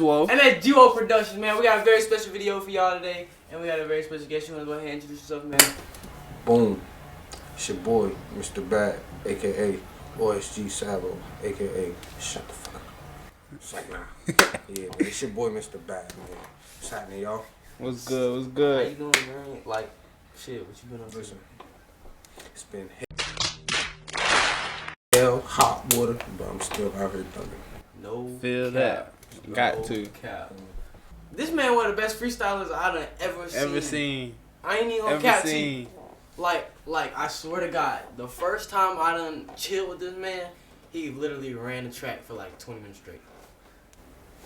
Duo. And that's Duo Productions, man. We got a very special video for y'all today. And we got a very special guest. You want to go ahead and introduce yourself, man? Boom. It's your boy, MR.BAD, a.k.a. OSG Sabo, a.k.a. Shut the fuck up. It's like, nah. Yeah, man. It's your boy, MR.BAD, man. What's happening, y'all? What's good? What's How good? you doing, man? Like, shit, what you been up to? Listen, it's been hell, hot water, but I'm still out here thugging. No Feel cap. that. Got No to. cap. This man one of the best freestylers I done ever seen. I ain't even gonna cap to you. Like, I swear to God, the first time I done chilled with this man, he literally ran the track for like 20 minutes straight.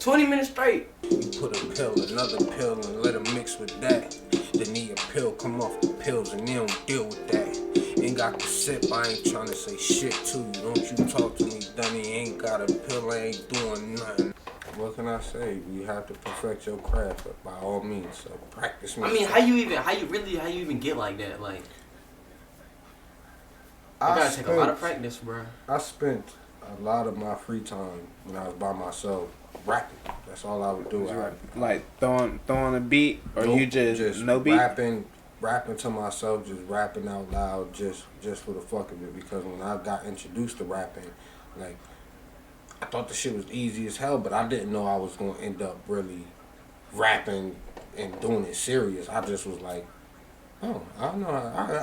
20 minutes straight. You put a pill, another pill, and let them mix with that. Then need a pill, come off the pills, and they don't deal with that. Ain't got the sip, I ain't trying to say shit to you. Don't you talk to me, Dunny. Ain't got a pill, I ain't doing nothing. What can I say? You have to perfect your craft, but by all means, so practice me. I mean, how you even get like that? Like, you gotta take a lot of practice, bro. I spent a lot of my free time when I was by myself rapping. That's all I would do. Like throwing a beat, or Nope, you just no beat? Rapping to myself, just rapping out loud, just for the fuck of it. Because when I got introduced to rapping, like, I thought the shit was easy as hell, but I didn't know I was gonna end up really rapping and doing it serious. I just was like, oh, I know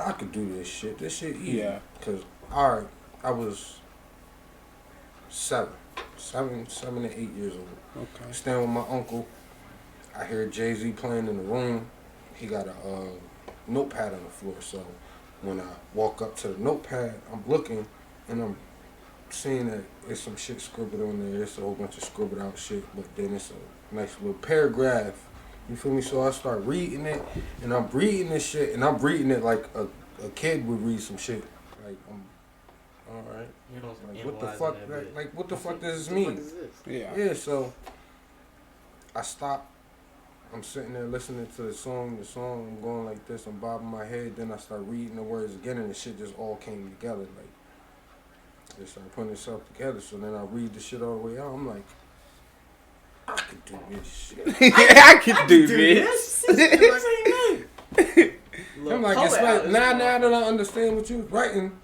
I could do this shit. This shit easy. Yeah. Cause I was 7 to 8 years old. Okay. Staying with my uncle. I hear Jay-Z playing in the room. He got a notepad on the floor. So when I walk up to the notepad, I'm looking and I'm seeing that there's some shit scribbled on there. There's a whole bunch of scribbled out shit, but then it's a nice little paragraph. You feel me? So I start reading it, and I'm reading this shit, and I'm reading it like a kid would read some shit. Like, I'm all right. You know, Like, what the fuck? Like, what the fuck does this mean? Yeah. So I stop. I'm sitting there listening to the song. I'm going like this. I'm bobbing my head. Then I start reading the words again, and the shit just all came together. Like, it started putting itself together. So then I read the shit all the way out. I'm like, I could do this shit. I could do this. I'm like, it's like, now that I understand what you was writing,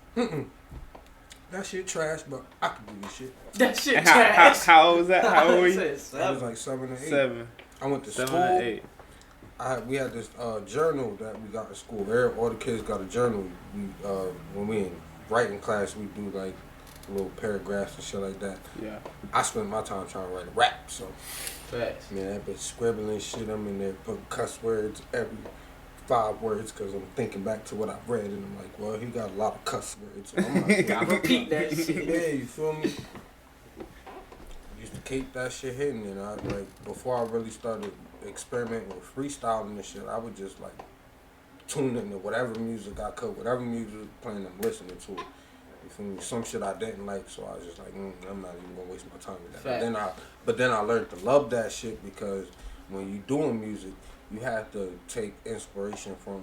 that shit trash, but I could do this shit. That shit trash. How old was that? How old were you? I was like 7 or 8. 7. I went to 7 school. or 8. We had this journal that we got in school. All the kids got a journal. When we in writing class, we do like little paragraphs and shit like that. Yeah. I spent my time trying to write a rap, so Facts. man, I've been scribbling shit. I'm in there putting cuss words every 5 words because I'm thinking back to what I read, and I'm like, well, he got a lot of cuss words. So I'm like, I repeat that shit. Yeah, you feel me? Used to keep that shit hidden, and I like before I really started experimenting with freestyling and shit, I would just like tune into whatever music I could, whatever music was playing, I'm listening to it. You feel me? Some shit I didn't like, so I was just like, I'm not even gonna waste my time with that. But then I learned to love that shit because when you doing music, you have to take inspiration from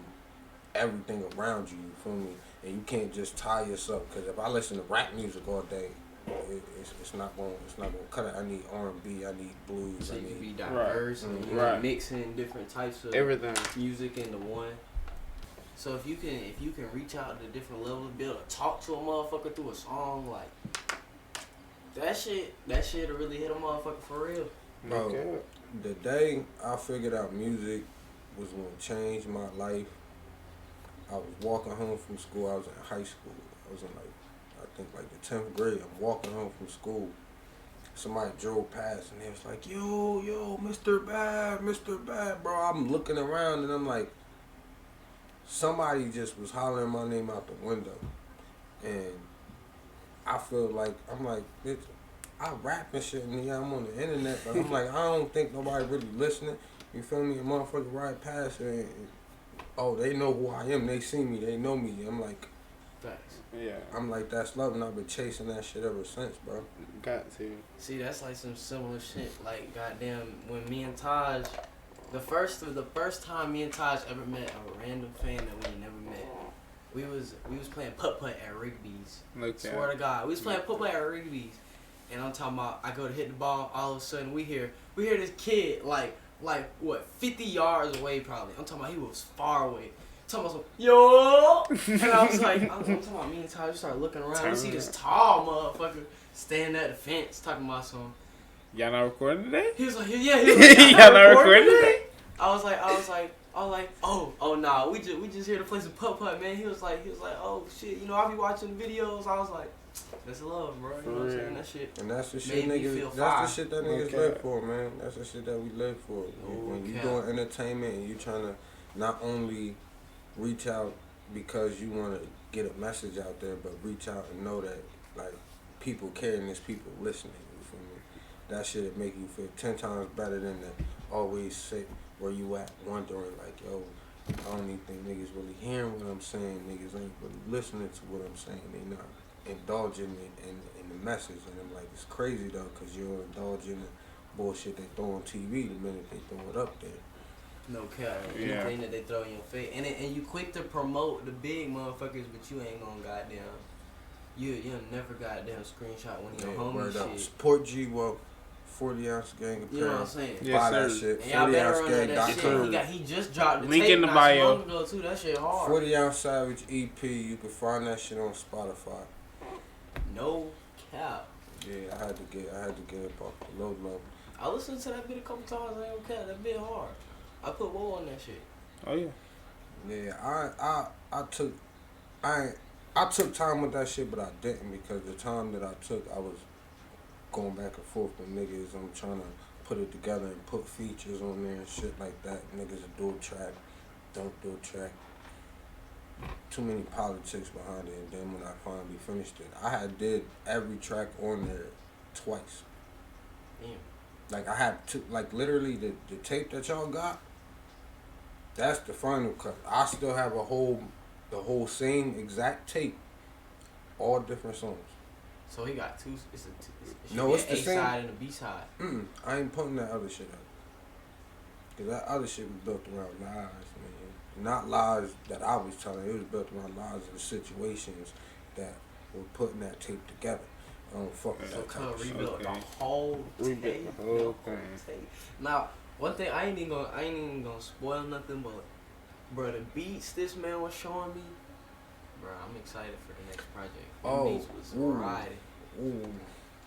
everything around you. You feel me? And you can't just tie yourself. Because if I listen to rap music all day, it's not gonna cut it. I need R&B, I need blues. So I you need be diverse and you know, mixing different types of everything music into one. So if you can reach out to different levels, be able to talk to a motherfucker through a song, like that shit will really hit a motherfucker for real. Bro, the day I figured out music was gonna change my life. I was walking home from school. I was in high school. I was in like the 10th grade. I'm walking home from school. Somebody drove past and they was like, yo, MR.BAD, bro. I'm looking around and I'm like, somebody just was hollering my name out the window. And I feel like, I'm like, bitch, I rap and shit and yeah, I'm on the internet, but I'm like, I don't think nobody really listening. You feel me? A motherfucker ride past and oh, they know who I am. They see me. They know me. I'm like, facts. Yeah. I'm like, that's love, and I've been chasing that shit ever since, bro. Got to. See, that's like some similar shit. Like, goddamn, when me and Taj, the first time me and Taj ever met a random fan that we never met, we was playing putt-putt at Rigby's. Okay. Swear to God. We was playing putt-putt at Rigby's. and I'm talking about I go to hit the ball, all of a sudden we hear this kid like what 50 yards away probably. I'm talking about he was far away. Talking about some yo, and I was like, I'm talking about me and Ty just started looking around. We see this tall motherfucker standing at the fence talking about some. Y'all not recording today? He was like, yeah. He was like, y'all not recording today? I was like, oh nah, we just here to play some putt, man. He was like, oh shit, you know I be watching the videos. I was like, that's love, bro. You know what I'm saying? That shit. And that's the shit niggas. That's the shit that niggas live for, man. That's the shit that we live for. When you doing entertainment and you trying to not only reach out because you want to get a message out there, but reach out and know that like people care and there's people listening. You feel me? That shit would make you feel 10 times better than to always sit where you at wondering like, yo, I don't even think niggas really hearing what I'm saying. Niggas ain't really listening to what I'm saying. They not indulging in the message. And I'm like, it's crazy though, because you're indulging the bullshit they throw on TV the minute they throw it up there. No cap. Anything that they throw in your face. And you quick to promote the big motherfuckers, but you ain't gonna goddamn. You'll never goddamn screenshot one of your homies shit. Support G-Wo, 40 ounce gang apparel. You know what I'm saying? Buy that shit. And y'all better run that shit. He just dropped the link tape in the not bio. so long ago too. That shit hard. 40 Ounce Savage EP. You can find that shit on Spotify. No cap. Yeah, I had to get it off the low level. I listened to that bit a couple times. I ain't gonna cap. That bit hard. I put woe on that shit. Oh yeah. Yeah, I took time with that shit, but I didn't because the time that I took, I was going back and forth with niggas. I'm trying to put it together and put features on there and shit like that. Niggas a dual track, don't do a track. Too many politics behind it. And then when I finally finished it, I had did every track on there twice. Damn. Like I had to, like literally the tape that y'all got. That's the final cut. I still have the whole same exact tape, all different songs. So he got two. It's the A same. side and a B side. I ain't putting that other shit up. Cause that other shit was built around lies, man. Not lies that I was telling. It was built around lies of the situations that were putting that tape together. I don't fuck with that type of shit. Rebuilt the whole tape. Now, one thing I ain't even gonna spoil nothing, but bro, the beats this man was showing me, bro, I'm excited for the next project. Them beats was riding. Ooh.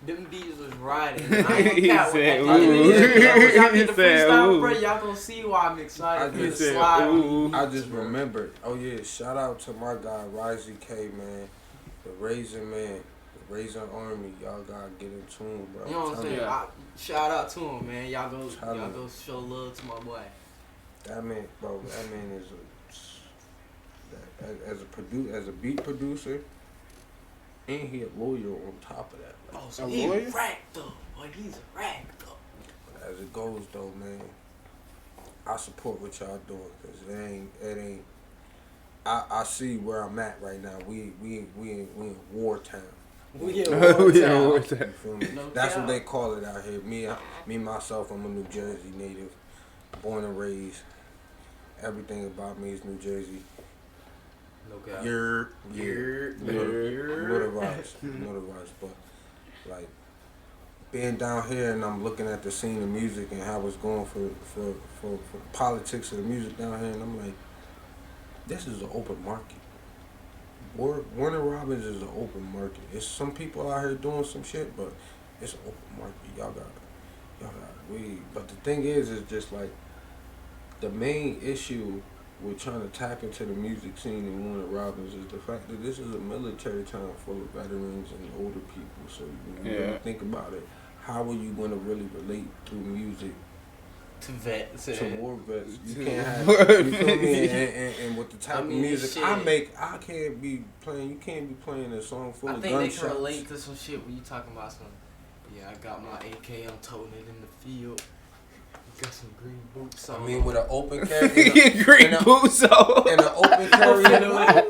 Them beats was riding. I ain't He gonna count said, when y'all get the freestyle, ooh. bro. Y'all gonna see why I'm excited for the said, slide. ooh. I just remembered. Oh yeah, shout out to my guy Risey K, man, the Raisin man. Raisin Army, y'all gotta get in tune, bro. You know what I'm saying? Shout out to him, man. Y'all go show love to my boy. That man, bro. That man is as a beat producer, and he a lawyer on top of that. Oh, so he's a rack though. Boy, he's a rack though. As it goes though, man, I support what y'all doing because it ain't. I see where I'm at right now. We in wartime. We in wartime. You feel me? No That's doubt. what they call it out here. Me myself, I'm a New Jersey native, born and raised. Everything about me is New Jersey. No doubt. You know the vibes. But like being down here and I'm looking at the scene of music and how it's going for politics of the music down here, and I'm like, this is an open market. Warner Robins is an open market. It's some people out here doing some shit, but it's an open market. Y'all got weed. But the thing is just like the main issue with trying to tap into the music scene in Warner Robins is the fact that this is a military town full of veterans and older people. So when you really think about it, how are you going to really relate through music to vets? To war vets. You can't have, you feel me? And with the type of music shit. I make, I can't be playing, you can't be playing a song full of gunshots. I think they can relate to some shit when you talking about some, yeah, I got my AK, I'm toting it in the field. Got some green boots on. I mean, with an open carry. Green boots on. And an open carry. Like,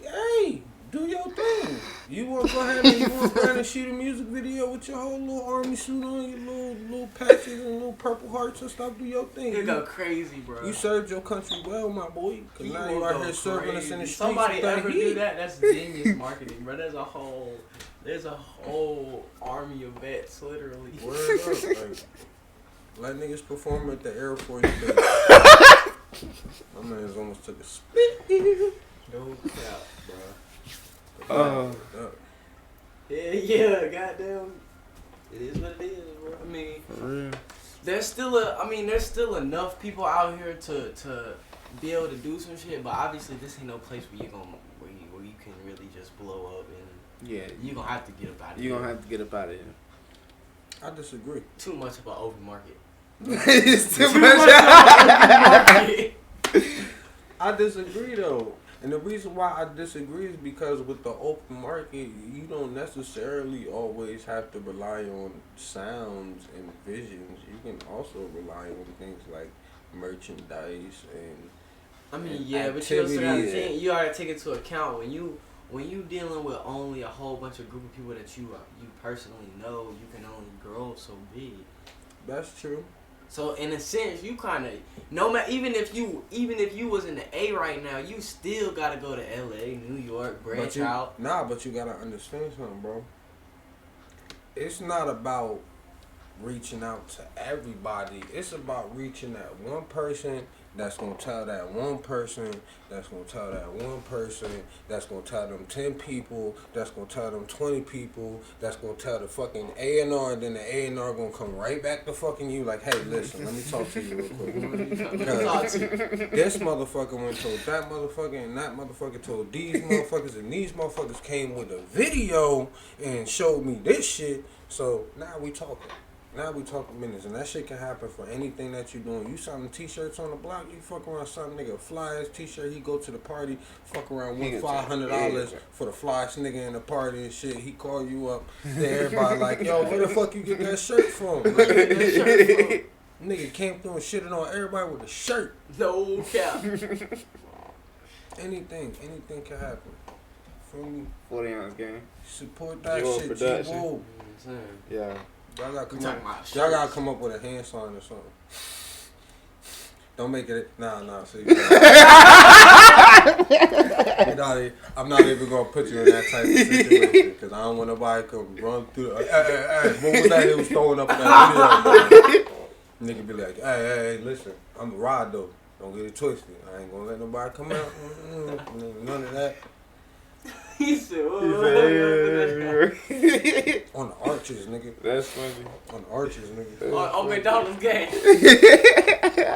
hey, do your thing. You want to go ahead and shoot a music video with your whole little army suit on, your little patches and little purple hearts and stuff. Do your thing. You go crazy, bro. You served your country well, my boy. Cause now you out here serving us in the streets. Somebody ever do that? That's genius marketing, bro. That's a whole. There's a whole army of vets, literally. Word up, like, let niggas perform at the Air Force Base. My man's almost took a spit. No cap, bro. Oh. Yeah, goddamn. It is what it is, bro. I mean, For real. there's still enough people out here to be able to do some shit, but obviously this ain't no place where where you can really just blow up and you gonna have to get up out of here. You gonna have to get up out of here. I disagree. Too much of an open market. It's too Too much. much of an open market. I disagree though. And the reason why I disagree is because with the open market, you don't necessarily always have to rely on sounds and visions. You can also rely on things like merchandise and I mean, and yeah, but you also gotta activities. think, you gotta take into account when you dealing with only a whole bunch of group of people that you personally know, you can only grow so big. That's true. So in a sense, you kind of even if you was in the A right now, you still gotta go to L.A., New York, branch out. Nah, but you gotta understand something, bro. It's not about reaching out to everybody. It's about reaching that one person that's gonna tell that one person, that's gonna tell that one person, that's gonna tell them 10 people, that's gonna tell them 20 people, that's gonna tell the fucking A&R, and then the A&R gonna come right back to fucking you like, hey, listen, let me talk to you real quick. Because this motherfucker went told that motherfucker, and that motherfucker told these motherfuckers, and these motherfuckers came with a video and showed me this shit. So now we talking. Now we talking minutes, and that shit can happen for anything that you doing. You selling t-shirts on the block, you fuck around some nigga flyers t-shirt. He go to the party, fuck around with $500 for the flyest nigga in the party and shit. He call you up, then everybody like, yo, where the fuck you get that shirt from? Nigga came through and shitted on everybody with a shirt. No cap. Anything can happen. Feel me? 40 ounce game. Support that G-Wo shit, production. G-Wo. Yeah. Y'all Talking about y'all gotta shirts. come up with a hand sign or something. Don't make it. Nah. See, I'm not even gonna put you in that type of situation because I don't want nobody to come run through. Hey, what was that he was throwing up in that video? Nigga be like, hey, listen, I'm a ride though. Don't get it twisted. I ain't gonna let nobody come out. None of that. He said, On the arches, nigga. That's funny. On the arches, nigga. on McDonald's game. On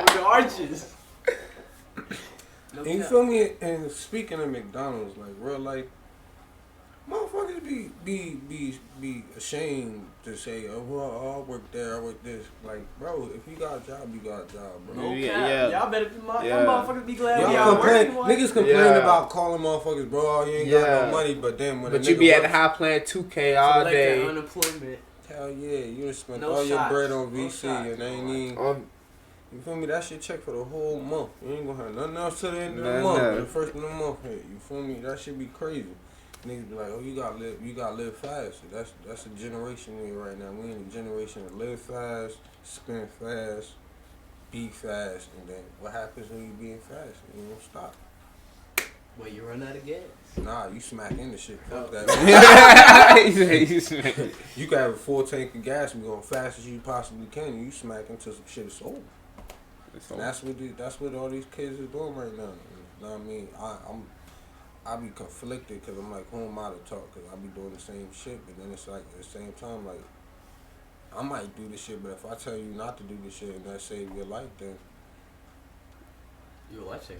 the arches. No And you cap. feel me? And speaking of McDonald's, like real life, motherfuckers be ashamed to say, oh, well, I work there, I work this. Like, bro, if you got a job, you got a job, bro. No Yeah, cap. yeah. Y'all better be Yeah. motherfuckers be glad we Y'all out complain, working. niggas complain Yeah. about calling motherfuckers, bro, oh, you ain't got no money, but then when But a you nigga be at the works- high playing 2K all Collect day. that unemployment. Hell yeah, you done spent No all your shots. bread on No VC shots, and ain't bro. even, you feel me, that shit check for the whole month. You ain't gonna have nothing else to the end of the Nothing month, else. the first of the month, hey, you feel me, that shit be crazy. Niggas be like, oh, you gotta live fast. That's a generation here right now. We in a generation of live fast, spend fast, be fast, and then what happens when you being fast? You don't stop. Well, you run out of gas. Nah, you smack into shit. Fuck Oh. that. You You can have a full tank of gas and go as fast as you possibly can, and you smack into some shit that's over. And that's what all these kids are doing right now. You know what I mean? I be conflicted because I'm like, who am I to talk? Because I be doing the same shit, but then it's like at the same time, like I might do this shit, but if I tell you not to do this shit and that save your life, then You're a lifesaver.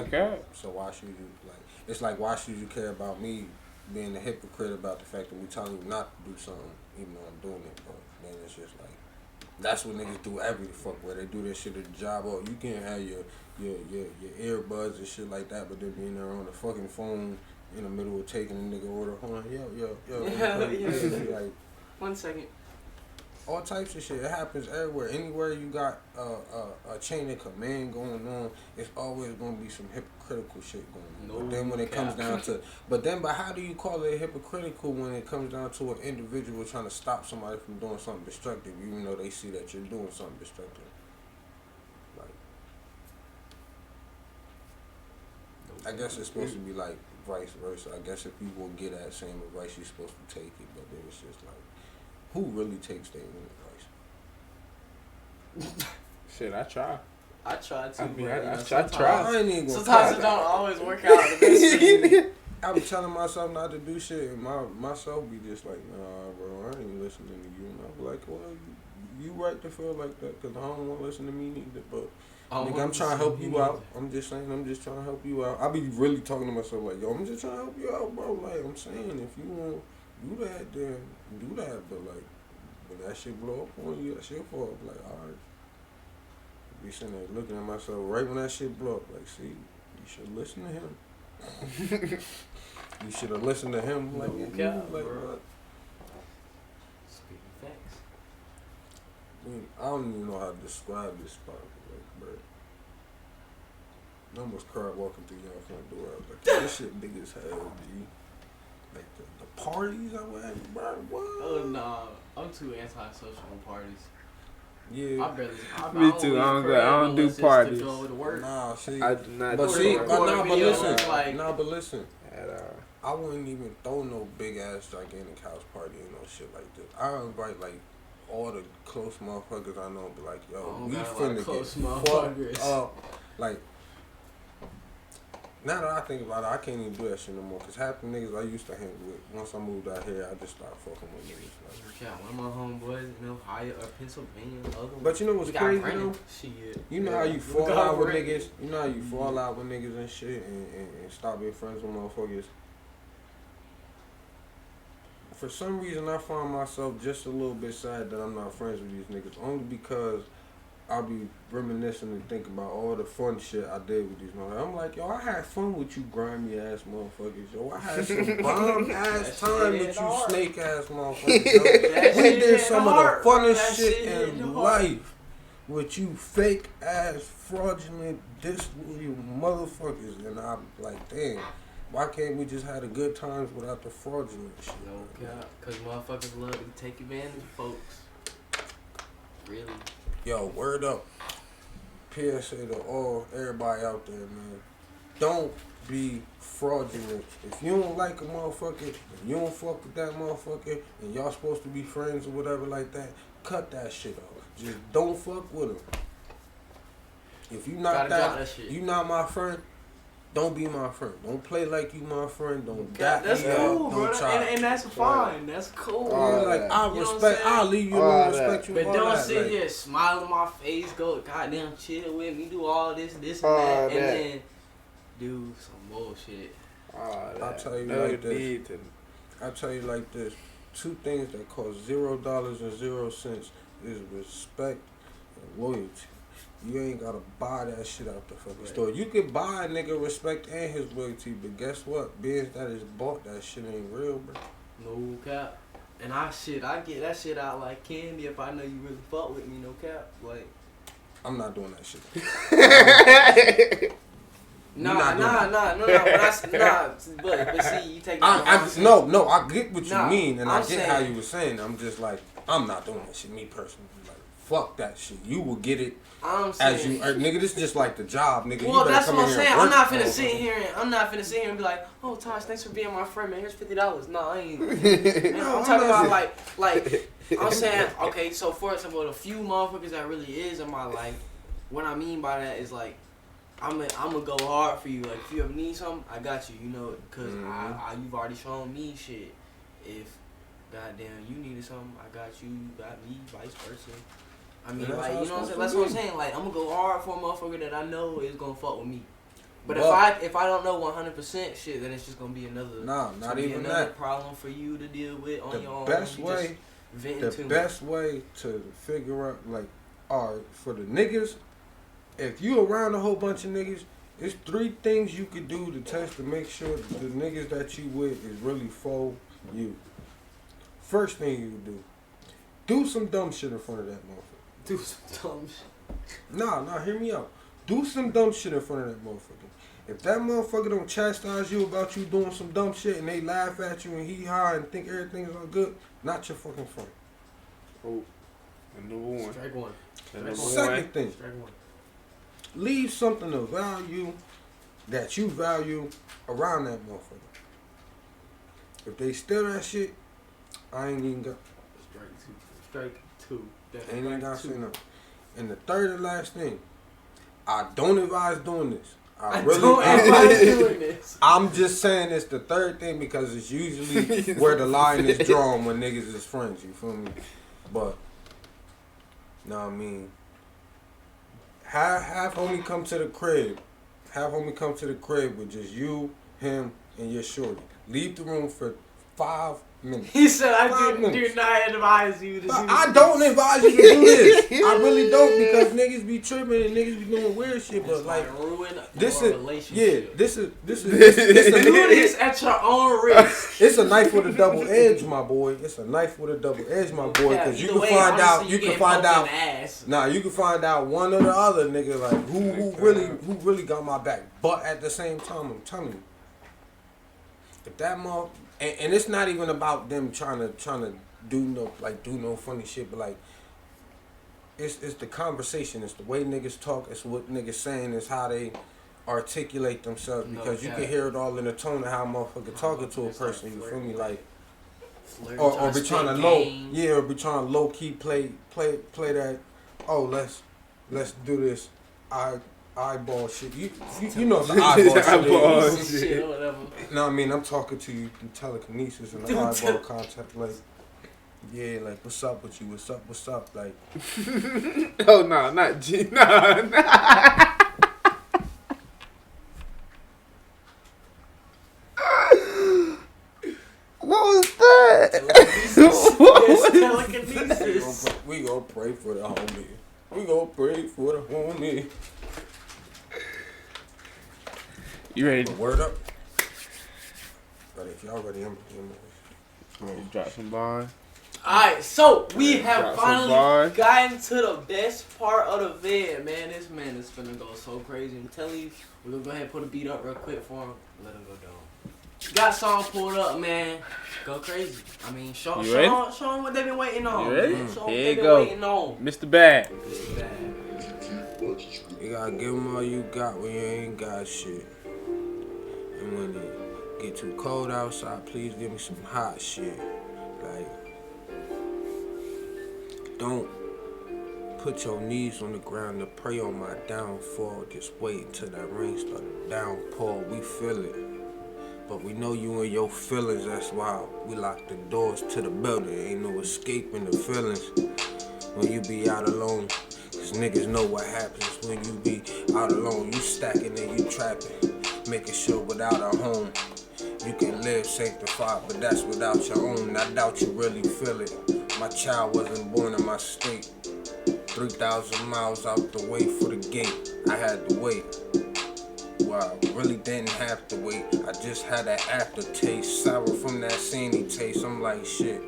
Okay. So why should you It's like why should you care about me being a hypocrite about the fact that we telling you not to do something, even though I'm doing it? But then it's just like that's what niggas do every fuck where they do this shit at the job. Oh, you can't have your earbuds and shit like that, but then being there on the fucking phone in the middle of taking a nigga order. Hold on, yo. Yeah. Like 1 second. all types of shit. It happens everywhere. Anywhere you got a chain of command going on, it's always gonna be some hypocritical shit going on. No But then when it comes cap. down to, but how do you call it hypocritical when it comes down to an individual trying to stop somebody from doing something destructive, even though they see that you're doing something destructive? Like, I guess it's supposed to be like vice versa. I guess if you will get that same advice, you're supposed to take it. But then it's just like, who really takes their own advice? Shit, I try. I try to. I mean, but, I sometimes, try. I ain't even gonna sometimes it don't always work out. The best for you. I be telling myself not to do shit, and myself be just like, nah, bro, I ain't listening to you. And I be like, well, you right to feel like that, because I don't want to listen to me neither. But nigga, I'm trying to help you out. I'm just saying, I'm just trying to help you out. I be really talking to myself like, yo, I'm just trying to help you out, bro. Like, I'm saying, if you want to do that, then do that. But like, when that shit blow up on you, that's your fault. Like, all right. Be sitting there looking at myself right when that shit blow up. Like, see, you should listen to him. You should have listened to him. Like, No you, cap, like bro. what? Speaking facts. I mean, I don't even know how to describe this spot. Like, bro, I almost cried walking through y'all front door. I was like, this shit big as hell, G. Like, the parties I went at, bro, what? Oh, nah. I'm too antisocial on parties. Yeah. I barely. Me too. I don't do parties. To go to work. Nah, see. I do not. But do see, parties. but listen. At all. I wouldn't even throw no big ass gigantic house party and no shit like this. I invite like all the close motherfuckers I know and be like, yo, we finna close get motherfuckers. fucked up. Like, now that I think about it, I can't even do that shit no more. Cause half the niggas I used to hang with, once I moved out here, I just started fucking with niggas. Like, Yeah, one of my homeboys in Ohio or Pennsylvania, the other one. but you know what's crazy though? Shit. You know how you fall out with niggas? You know how you fall out with niggas and shit and stop being friends with motherfuckers? For some reason, I find myself just a little bit sad that I'm not friends with these niggas. Only because I'll be reminiscing and think about all the fun shit I did with these motherfuckers. I'm like, yo, I had fun with you grimy ass motherfuckers. Yo, I had some bomb ass time with you snake ass motherfuckers. Yo. We did some of the funnest shit in life with you fake ass fraudulent disloyal motherfuckers. And I'm like, damn. Why can't we just have the good times without the fraudulent shit? No cap, cause motherfuckers love to take advantage of folks. Really. Yo, word up. PSA to everybody out there, man. Don't be fraudulent. If you don't like a motherfucker, if you don't fuck with that motherfucker, and y'all supposed to be friends or whatever like that, cut that shit off. Just don't fuck with him. If you not that you not my friend, don't be my friend. Don't play like you my friend. Don't dap me up. That's cool, bro. Try. And that's fine. That's cool. Like, I respect, I'll leave you alone, respect you. But don't that. sit here, smile in my face, go goddamn chill with me, do all this, and that, and then do some bullshit. I'll tell you like this. I'll tell you like this. Two things that cost $0.00 is respect and loyalty. You ain't gotta buy that shit out the fucking store. You can buy a nigga respect and his loyalty, but guess what? Being that it's bought, that shit ain't real, bro. No cap. And I get that shit out like candy if I know you really fuck with me, no cap. Like, I'm not doing that shit. Nah. But see, you take. I get what you mean, and I get how you were saying. I'm just like, I'm not doing that shit. Me personally, like, fuck that shit. You will get it. I'm saying, as you, nigga, this is just like the job, nigga. Well, you that's what I'm saying. I'm not finna sit here and be like, oh, Tosh, thanks for being my friend, man. Here's $50. No, I ain't. Man, I'm talking about like I'm saying, okay. So for example, the few motherfuckers that really is in my life, what I mean by that is like, I'm gonna go hard for you. Like, if you ever need something, I got you. You know, because you've already shown me shit. If goddamn you needed something, I got you. You got me, vice versa. I mean, like, you know what I'm saying? That's what I'm saying. Like, I'm gonna go hard for a motherfucker that I know is gonna fuck with me. But if I don't know 100% shit, then it's just gonna be another problem for you to deal with on your own. The best way to figure out, like, alright, for the niggas, if you around a whole bunch of niggas, it's 3 things you could do to test to make sure that the niggas that you with is really for you. First thing you do some dumb shit in front of that motherfucker. Do some dumb shit. Nah, hear me out. Do some dumb shit in front of that motherfucker. If that motherfucker don't chastise you about you doing some dumb shit and they laugh at you and he high and think everything is all good, not your fucking friend. Oh, number one. Strike one. Second thing. Strike one. Leave something of value that you value around that motherfucker. If they steal that shit, I ain't even got. Strike two. Ain't even got to say nothing. And the third and last thing, I don't advise doing this. I really don't advise doing this. I'm just saying it's the third thing because it's usually where the line is drawn when niggas is friends. You feel me? But, know what I mean? Have homie come to the crib. Have homie come to the crib with just you, him, and your shorty. Leave the room for 5 minutes. He said, I do not advise you to do this. I don't advise you to do this. I really don't because niggas be tripping and niggas be doing weird shit. But like, this is relationship. This is do this at your own risk. It's a knife with a double edge, my boy. It's a knife with a double edge, my boy. Because you can find out. You can find out. Nah, you can find out one or the other nigga like who really got my back. But at the same time, I'm telling you, if that mother. And it's not even about them trying to do no funny shit, but like it's the conversation, it's the way niggas talk, it's what niggas saying, it's how they articulate themselves because you can hear it all in the tone of how a motherfucker talking to a person. You feel me? Like or be trying to be trying to low key play that. Oh, let's do this. Eyeball shit. You know the eyeball shit. Whatever. No, I mean I'm talking to you through telekinesis and the eyeball contact. Like, yeah, like what's up with you? What's up? Like, oh no, not G. Nah. What was that? Telekinesis. We gonna pray for the homie. We gonna pray for the homie. You ready? Word up. But if y'all ready, I'm drop some bars. Alright, so we have finally gotten to the best part of the vid, man. This man is finna go so crazy. I'm telling you, we're gonna go ahead and put a beat up real quick for him. Let him go down. Got song pulled up, man. Go crazy. I mean, show them what they've been waiting on. You ready? Man. Show them Here you what go. they've been waiting on. MR.BAD. You gotta give them all you got when you ain't got shit. And when it get too cold outside, please give me some hot shit. Like, don't put your knees on the ground to pray on my downfall. Just wait until that rain start to downpour. We feel it. But we know you and your feelings, that's why we lock the doors to the building. Ain't no escaping the feelings when you be out alone. Cause niggas know what happens when you be out alone. You stacking and you trapping, making sure without a home you can live sanctified, but that's without your own. I doubt you really feel it. My child wasn't born in my state. 3,000 miles out the way for the gate. I had to wait. Well, I really didn't have to wait. I just had that aftertaste, sour from that sandy taste. I'm like, shit,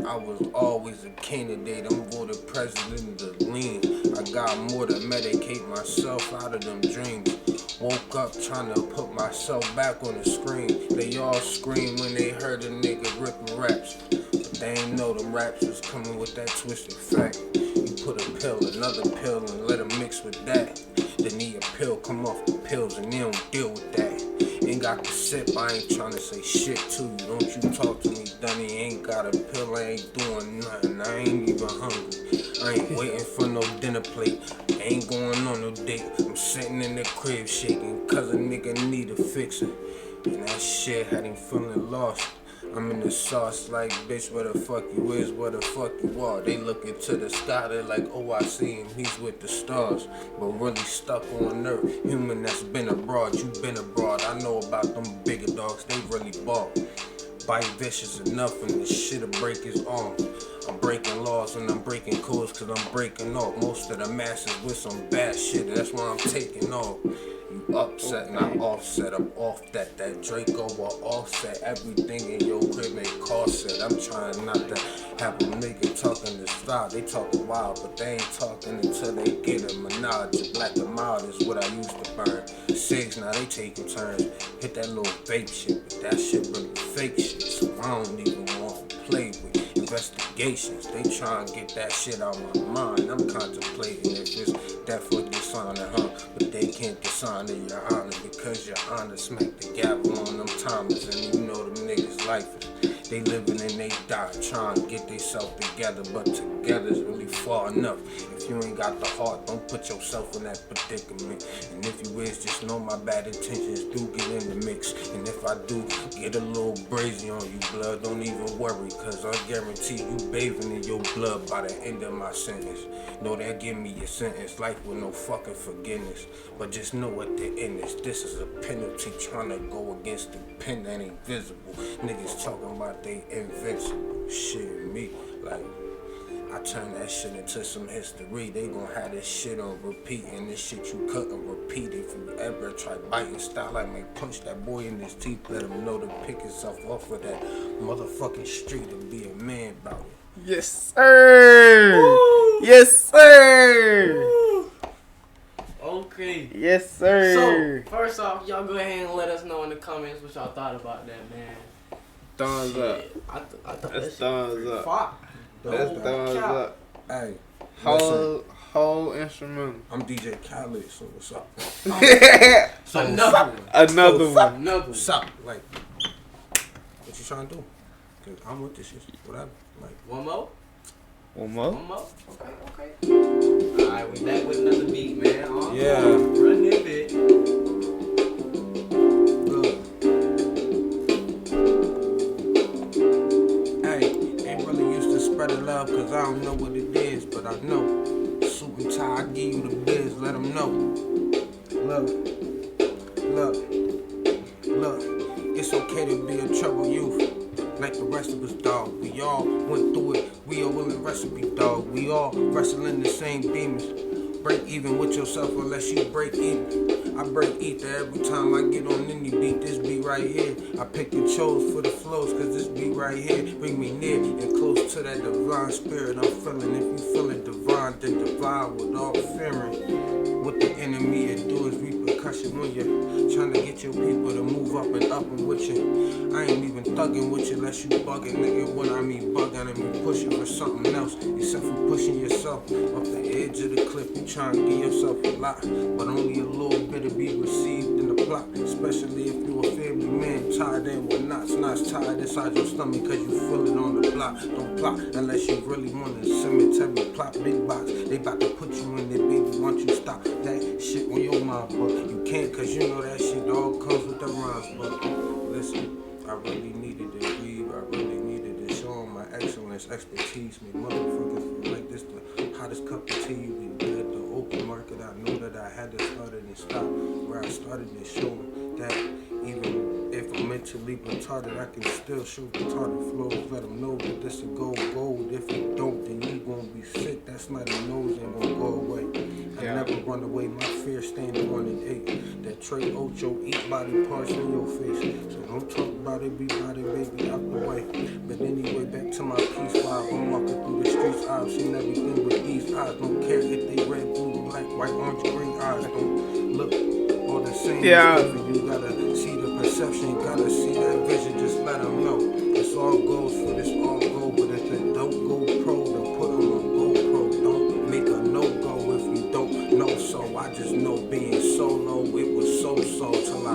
I was always a candidate. I'm voted president of the lean. I got more to medicate myself out of them dreams. Woke up trying to put myself back on the screen. They all scream when they heard a nigga ripping raps. But they ain't know them raps was coming with that twisted fact. You put a pill, another pill, and let them mix with that. Then need a pill, come off the pills, and they don't deal with that. Ain't got the sip, I ain't trying to say shit to you. Don't you talk to me, Dunny. Ain't got a pill, I ain't doing nothing. I ain't even hungry. I ain't waiting for no dinner plate. Ain't going on no date. I'm sitting in the crib shaking, cause a nigga need a fixer. And that shit had him feeling lost. I'm in the sauce like, bitch, where the fuck you is, where the fuck you are. They looking to the sky, they like, oh, I see him, he's with the stars. But really stuck on earth, human that's been abroad, you been abroad. I know about them bigger dogs, they really ball. Bite vicious enough and this shit'll break his arm. I'm breaking laws and I'm breaking codes cause I'm breaking off. Most of the masses with some bad shit, that's why I'm taking off. You upset, not offset. I'm off that Draco or offset. Everything in your crib ain't cost it. I'm trying not to have a nigga talking this style. They talking wild, but they ain't talking until they get a menage. Black and mild is what I used to burn. Cigs, now they taking turns. Hit that little vape shit, but that shit really fake shit. So I don't even want to play with. And investigations. They try and get that shit out my mind. I'm contemplating if it's death or dishonor, but they can't dishonor your honor because your honor smack the gavel on them timers, and you know them niggas life. They living and they die, trying to get themselves together, but together's really far enough. If you ain't got the heart, don't put yourself in that predicament. And if you is, just know my bad intentions do get in the mix. And if I do get a little brazy on you, blood, don't even worry, cause I guarantee you bathing in your blood by the end of my sentence. Know that give me your sentence, life with no fucking forgiveness. But just know at the end this is a penalty, trying to go against the pen that ain't visible. Niggas talking about they invincible. Shit, me, like, I turn that shit into some history. They gon' have this shit on repeat, and this shit you couldn't repeat. If you ever try biting style, I may punch that boy in his teeth, let him know to pick himself off of that motherfucking street and be a man about it. Yes, sir. Woo. Yes, sir. Woo. Okay. Yes, sir. So, first off, y'all go ahead and let us know in the comments what y'all thought about that, man. Thumbs up. I thought that's thumbs up. Fire. That's thumbs up. Hey, whole instrumental. I'm DJ Khaled, so what's up? So another one. Another What's up? Like, what you trying to do? Cause I'm with this shit. Whatever. Like, one more. Okay. Alright, we back with another beat, man. Yeah. Run that bit. Look. Hey, ain't really used to spreading love cause I don't know what it is, but I know. Suit and tie, I give you the biz, let them know. Look. It's okay to be a troubled youth. Like the rest of us, dog. We all went through it. We all willing recipe, dog. We all wrestling the same demons. Break even with yourself unless you break even. I break ether every time I get on any beat. This beat right here, I picked and chose for the flows, cause this beat right here bring me near and close to that divine spirit I'm feeling. If you feeling divine, then divine with all fearing. What the enemy it do is repercussion when you're trying to get your people to move up and with you. I ain't even thugging with you unless you bugging, nigga. What I mean bugging, I mean pushing for something else. Except for pushing yourself off the edge of the cliff. You trying to give yourself a lot, but only a little bit to be received in the plot. Especially if you a family man, tied in with knots tied inside your stomach cause you feel it on the block. Don't plot unless you really want a cemetery plot. Big box, they about to put you in there, baby. Want you stop that shit on your mind, but you can't cause you know that shit all comes with the rhymes. But listen, I really needed to breathe. I really needed to show them my excellence, expertise. Make motherfuckers feel like this the hottest cup of tea you can get at the open market. I know that I had to start it and stop where I started to show them that even if I'm mentally retarded, I can still show retarded flows. Let them know that this will go gold. If you don't, then you gonna be sick. That's not a nose ain't gonna go away. I never run away. My fear standing 1 and 8. That Trey Ocho eat body parts in your face. So don't talk about it, be body, baby, out the way. But anyway, back to my peace vibe. I'm walking through the streets. I've seen everything with these eyes. Don't care if they red, blue, black, white, orange, green eyes. Don't look all the same. Yeah. You gotta see the perception, gotta see that vision. Just let them know. It's all goes for this all go. But if it don't go pro, then put on a GoPro. Don't make a no-go if you don't know. So I just know being solo, it was so till I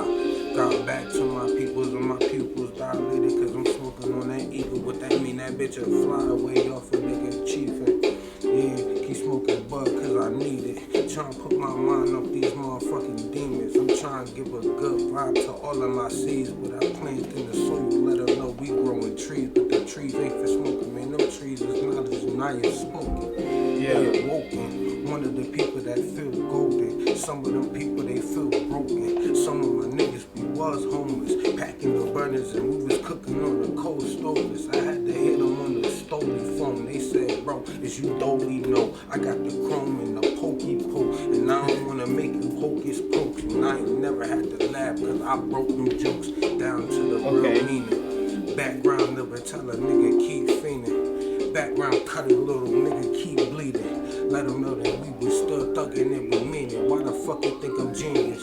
got back to my peoples and my pupils dilated. Cause I'm smoking on that eagle. What that mean? That bitch will fly away off a nigga chief. And yeah, keep smoking bud cause I need it. Trying to put my mind off these motherfucking demons. I'm trying to give a good vibe to all of my seeds. But I plant in the soil, let them know we growing trees. But the trees ain't for smoking, man. Them trees is knowledge, now you're smoking. Yeah. You're woken. One of the people that feel golden. Some of them people, they feel broken. Some of my niggas, we was homeless. Packing the burners and we was cooking on the cold stoves. I had to hit them on the stoli phone. They said, bro, is you dolly? No, I got the chrome and the pokey poke. And I don't wanna make you hocus pokes. And I ain't never had to laugh cause I broke them jokes down to the real meaning. Background never tell a nigga keep fiending. Background cut a little nigga keep bleeding. Let them know that we was still thugging and we mean it. Why the fuck you think I'm genius?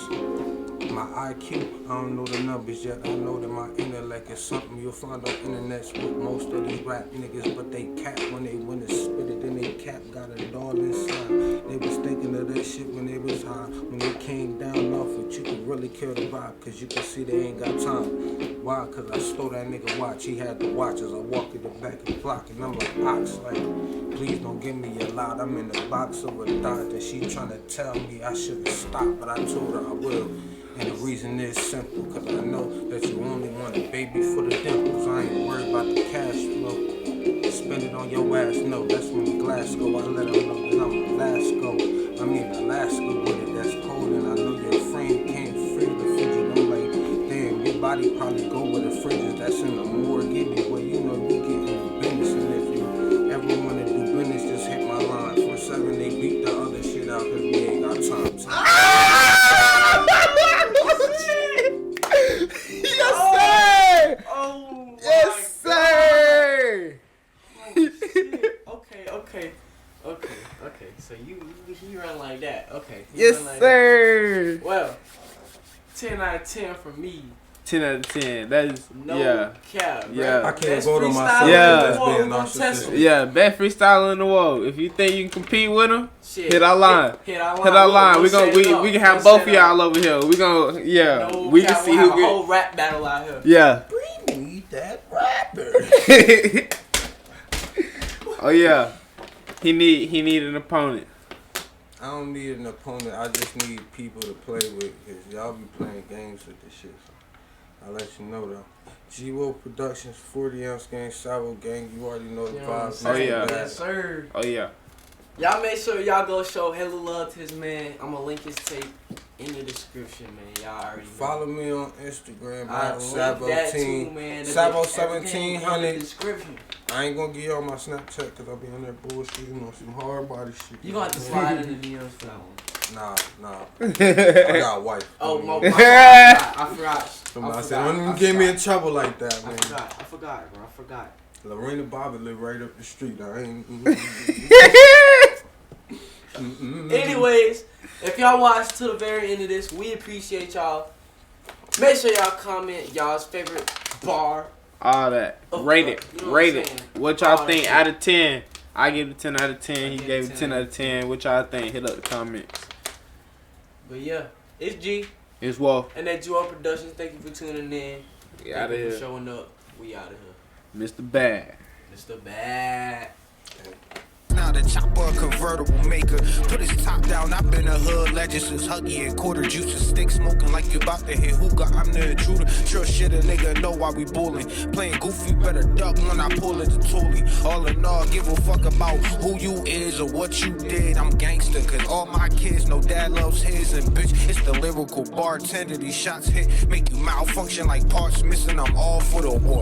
My IQ, I don't know the numbers yet. I know that my intellect is something you'll find on internets with most of these rap niggas, but they cap when they wanna spit it, then they cap got a doll inside. They was thinking of that shit when they was high. When they came down off it, you could really kill the vibe, cause you can see they ain't got time. Why? Cause I stole that nigga watch. He had the watch as I walk in the back of the clock, and I'm like, ox, like, please don't give me a lot. I'm in the box of a dot that she tryna tell me I shouldn't stop, but I told her I will. And the reason is simple, cause I know that you only want a baby for the dimples. I ain't worried about the cash flow. Spend it on your ass, no, that's when the glass go. I let them know that I'm Alaska. I mean Alaska with it, that's cold. And I know your frame can't free the fidget. I'm like, damn, your body probably go with the fridges that's in the morgue anyway. You know you getting the business. And if you ever wanna do business, just hit my line. 4-7, they beat the other shit out cause we ain't got time. Yes, sir! Oh, Yes, sir! Okay. So he run like that. Okay. Yes, like sir! That. Well, 10 out of 10 for me. 10 out of 10. That is, No cap. Yeah. I can't Best vote on freestyle myself. Yeah. That's being we gonna test narcissistic. him. Yeah, best freestyler in the world. If you think you can compete with him, Shit. hit our line. Hit our line. Hit our line. We'll set it up. We can have We'll both set of it up. y'all over here. We gonna, yeah. No We cap, can see we'll who have a get. whole rap battle out here. Yeah. We need that rapper. Oh yeah. He need an opponent. I don't need an opponent. I just need people to play with, cause y'all be playing games with this shit. So I'll let you know though. G-Wo Productions, 40 ounce gang, Sabo gang. You already know the vibes. Oh, yeah. Yes, sir. Oh yeah. Y'all make sure y'all go show hella love to his man. I'm gonna link his tape in the description, man. Y'all already know. Follow me on Instagram I'll at link that too, Sabo17. man. Sabo Everything in the 1700. description. I ain't gonna give y'all my Snapchat cause I'll be on there bullshitting on some hard body shit. You gonna have to slide in the DMs for that one. Nah. I got a wife. Oh, my I I forgot. said, don't even get me in trouble like that, man. I forgot, bro. I forgot. Lorena Bobbitt live right up the street. I ain't. Anyways, if y'all watch to the very end of this, we appreciate y'all. Make sure y'all comment y'all's favorite bar. All that. Rate it. You know what Rate I'm it. saying? What y'all All think that out of 10? I give it 10 out of 10. He gave gave it it 10 10 out of 10. What y'all think? Hit up the comments. But yeah, it's G It's Wolf. and that G-Wo Productions. Thank you for tuning in. We out of Thank you for here. showing up. We out of here. Mr. Bad. Mr. Bad. Now the chopper convertible maker. Put his top down, I've been a hood legend since Huggy and quarter juice and stick smoking like you bout to hit hookah. I'm the intruder. Sure shit a nigga know why we bullying. Playing goofy, better duck when I pull it to Thule. All in all, give a fuck about who you is or what you did. I'm gangster, cause all my kids know dad loves his. And bitch, it's the lyrical bartender. These shots hit, make you malfunction like parts missing. I'm all for the war.